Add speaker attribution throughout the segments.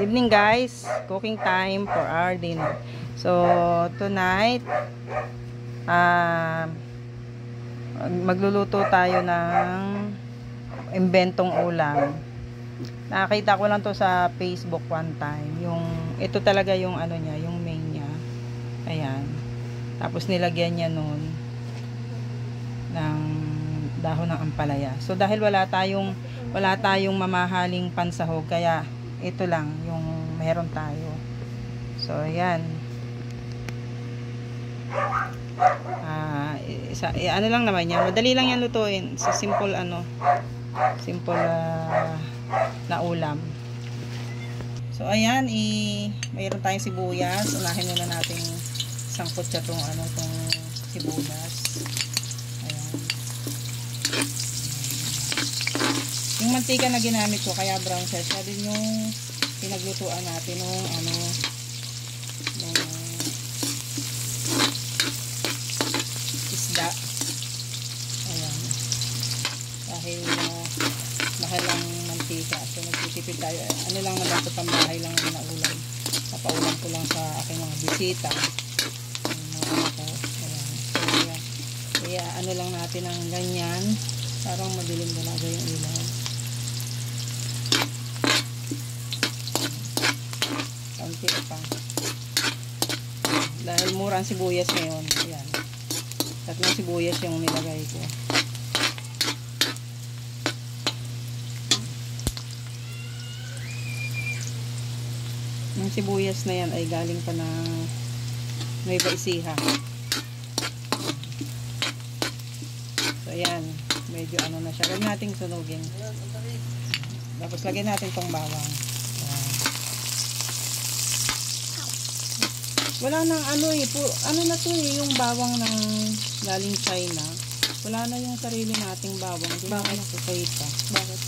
Speaker 1: evening guys, cooking time for our dinner. So tonight magluluto tayo ng imbentong ulam. Nakita ko lang to sa Facebook one time. Ito talaga yung ano niya, yung main niya. Ayan. Tapos nilagyan niya nun ng dahon ng ampalaya. So dahil wala tayong mamahaling pansahog, kaya ito lang yung meron tayo. So ayan. Ano lang naman yan. Madali lang yan lutuin. So simple na ulam. So ayan, mayroon tayong sibuyas. Unahin muna natin sangkot siya tong sibuyas. Ayan. Yung mantika na ginamit ko, kaya brown siya din yung pinaglutuan natin nung isda. Ayan. Dahil mahal ang mantika. So nagtitipid tayo. Ano lang naman ito, pambahay lang na ulam. Napaulam ko lang sa aking mga bisita. Mga anak ko. Ayan. So, kaya ano lang natin ang ganyan. Parang madilim talaga yung ilaw. Kaunti pa. Dahil mura ang sibuyas ngayon. Ayan. Tatlong sibuyas yung nilagay ko. Yung sibuyas na yan ay galing pa ng Nueva Ecija. So ayan, medyo ano na siya. Lagyan natin sunugin. Tapos lagyan natin tong bawang. Wala nang ano na to yung bawang ng galing China. Wala na yung sarili nating bawang. Bakit? Bakit?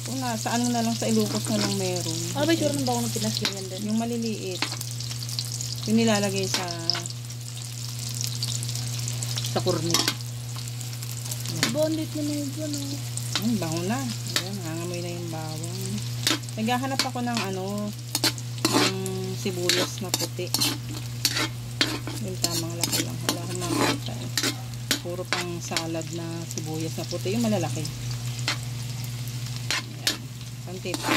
Speaker 1: Kung nasa ano na lang, sa Ilocos na lang meron.
Speaker 2: Ano ba yung sure ng bawang ng Pinas ganyan din?
Speaker 1: Yung maliliit. Yung nilalagay sa kurnik.
Speaker 2: Bondit na nung ito, no?
Speaker 1: Bango na. Ayan, hangamoy na yung bawang. Naghahanap ako ng ng sibuyas na puti. Yung tamang laki lang. Wala akong makita. Puro pang salad na sibuyas na puti. Yung malalaki. Konti pa.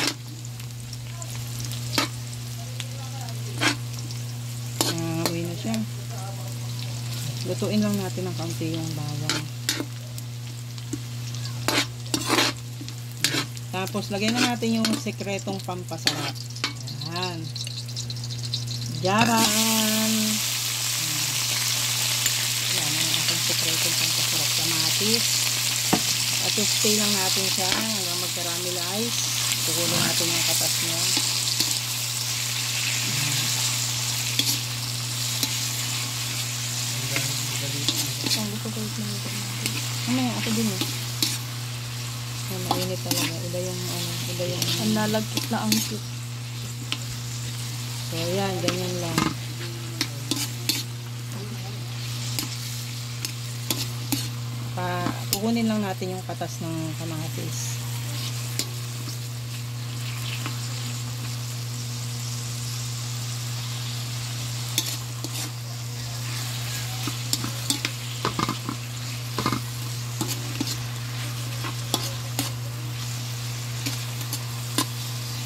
Speaker 1: Nangangamoy na siya. Lutuin lang natin ng kaunti yung bawang. Tapos lagay na natin yung sekretong pampasarap. Ayan. Jaran. Ayan ang ating sekretong pampasarap. Kamatis. At stay lang natin siya hanggang mag-caramelize. Tukulong natin yung katas niya.
Speaker 2: Ang gusto ko yung natin.
Speaker 1: Mamaya, ako din eh. Mainit talaga. Iba yung
Speaker 2: ang nalagkit na ang cute.
Speaker 1: So, ayan. Ganyan lang. Kukunin lang natin yung katas ng kamatis.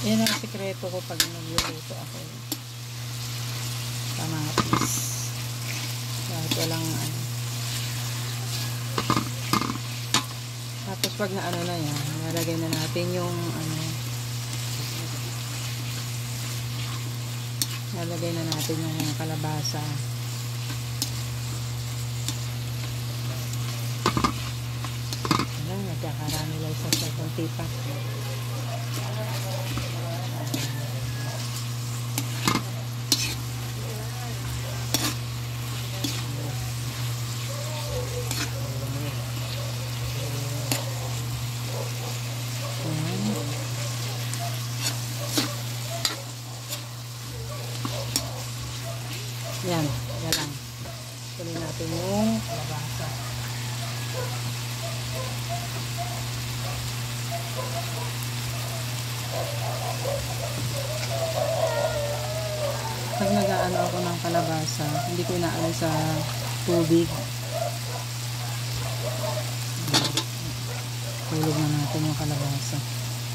Speaker 1: Yan ang sikreto ko pag nagluluto ako. Kamatis. Kahit walang Tapos pag na na yan, nalagay na natin yung nalagay na natin yung kalabasa. Ayan, nagkakaramelize sa konti pa. Yan, yan lang. Tuloy natin yung kalabasa. Pag nag-aano ako ng kalabasa, hindi ko inaano sa tubig. Hulog na natin yung kalabasa.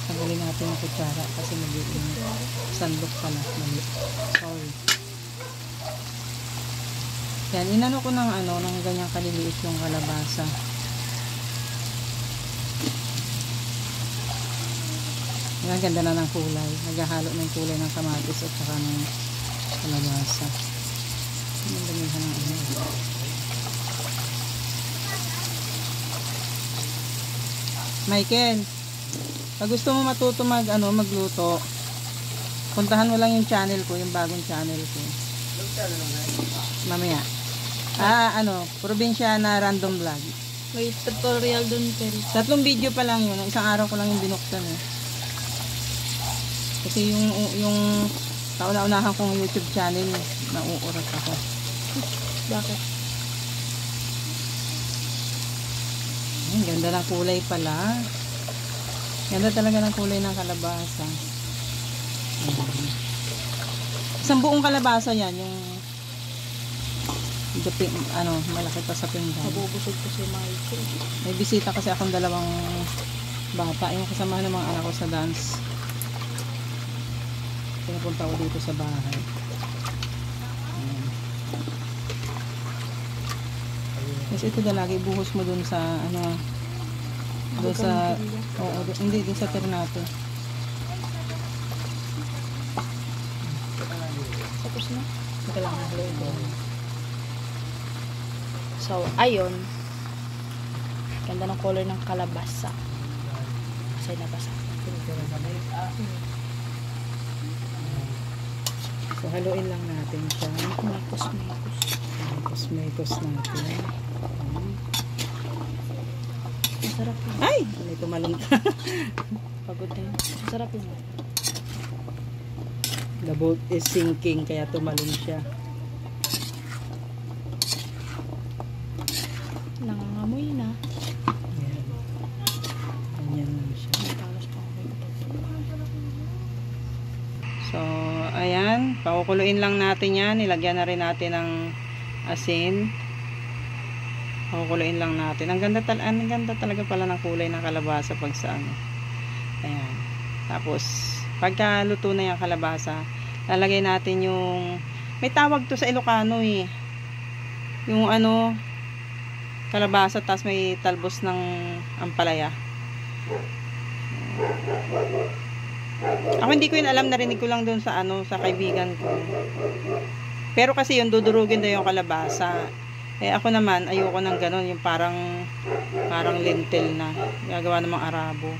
Speaker 1: Tanggalin natin yung kutsara kasi mag-iinit. Sandok pala. Sorry. Yan, inano ko ng ng ganyang kaliliit yung kalabasa. Ang ganda na ng kulay. Naghahalo na yung kulay ng kamatis at saka ng kalabasa. Ang damihan ng Michael, pag gusto mo matuto magluto, puntahan mo lang yung channel ko, yung bagong channel ko. Mamaya. Probinsya na random vlog.
Speaker 2: May tutorial dun, Kel.
Speaker 1: 3 video pa lang yun. Isang araw ko lang yung binuksan eh. Kasi yung kauna-unahan kong YouTube channel, nauurat ako.
Speaker 2: Bakit?
Speaker 1: Ang ganda ng kulay pala. Ganda talaga ng kulay ng kalabasa. Isang buong kalabasa yan, yung malaki pa sa pinggan.
Speaker 2: Mabubusog ko si Michael.
Speaker 1: May bisita kasi akong 2 bata, yung kasamahan ng mga anak ko sa dance. Pinapunta ko dito sa bahay. Kasi ito lagi buhos mo dun sa dun sa hindi dun sa ternate.
Speaker 2: Tapos na.
Speaker 1: Ito lang haluin ko.
Speaker 2: So, ayun. Ganda ng color ng kalabasa. Kasi nabasa.
Speaker 1: So haluin lang natin siya. Kusmekos natin.
Speaker 2: Masarap yun.
Speaker 1: Ay! May tumalong.
Speaker 2: Pagod na yun. Masarap yun.
Speaker 1: The boat is sinking kaya tumalon siya.
Speaker 2: Nangangamoy na.
Speaker 1: Ayan. Ganyan lang siya.
Speaker 2: Matalas pa ako.
Speaker 1: So, ayan. Pakukuluin lang natin yan. Nilagyan na rin natin ng asin. Pakukuluin lang natin. Ang ganda talaga pala ng kulay ng kalabasa pag sa Ayan. Tapos, pagka luto na yung kalabasa, lalagay natin yung, may tawag to sa Ilocano eh. Yung kalabasa, tapos may talbos ng ampalaya. Ako hindi ko yun alam, narinig ko lang doon sa sa kaibigan ko. Pero kasi yun, dudurugin daw yung kalabasa. Eh ako naman, ayoko ng ganon, yung parang lentil na, gagawa namang Arabo.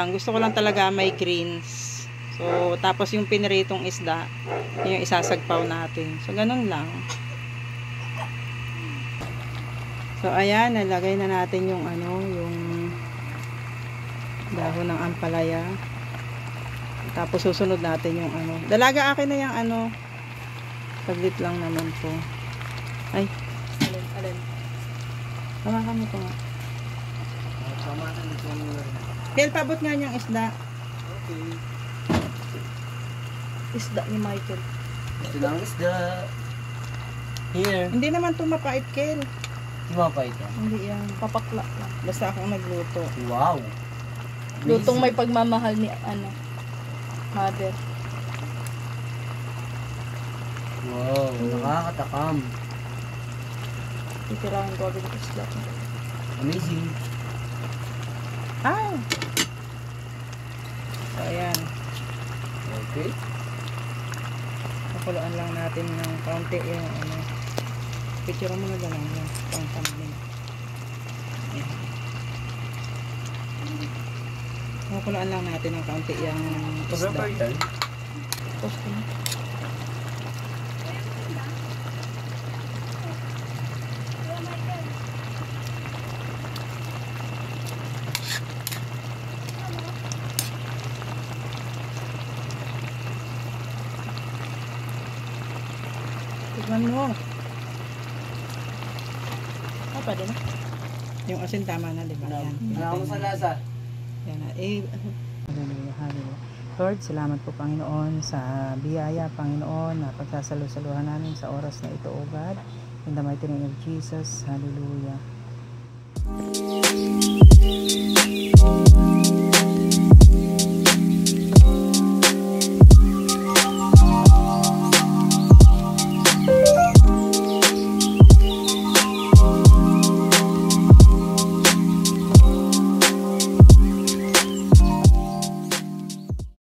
Speaker 1: Gusto ko lang talaga may greens. So, tapos yung piniritong isda, yung isasagpaw natin. So, ganon lang. So, ayan, nalagay na natin yung yung dahon ng ampalaya. Tapos susunod natin yung dalaga akin na yung saglit lang naman po. Ay.
Speaker 2: Alin?
Speaker 1: Hawakan mo ito nga. Kel, pabot nga niyang isda.
Speaker 3: Okay.
Speaker 2: Isda ni Michael.
Speaker 3: Ito lang isda. Here.
Speaker 1: Hindi naman ito mapait, Kel.
Speaker 3: Lumapay ka.
Speaker 1: Hindi yan.
Speaker 2: Papakla lang.
Speaker 1: Basta akong nagluto.
Speaker 3: Wow.
Speaker 2: Lutong may pagmamahal ni mother.
Speaker 3: Wow. Nakakatakam.
Speaker 2: Titirahan ko agad yung isda.
Speaker 3: Amazing.
Speaker 1: Ah! So, ayan.
Speaker 3: Okay.
Speaker 1: Pakuluan lang natin ng kaunti yung picture mo na lang yung pang-thumbnail. Ayan. Pakuluan lang natin ng kaunti yung isda.
Speaker 2: Tapos ko na.
Speaker 1: Tignan mo.
Speaker 2: Pwede na.
Speaker 1: Yung asin tama na, di ba? Yan.
Speaker 3: Ano mo sa lasa?
Speaker 1: Yan na. Lord, salamat po Panginoon sa biyaya, Panginoon, na pagsasalusaluhan namin sa oras na ito, O God. In the mighty name of Jesus. Hallelujah.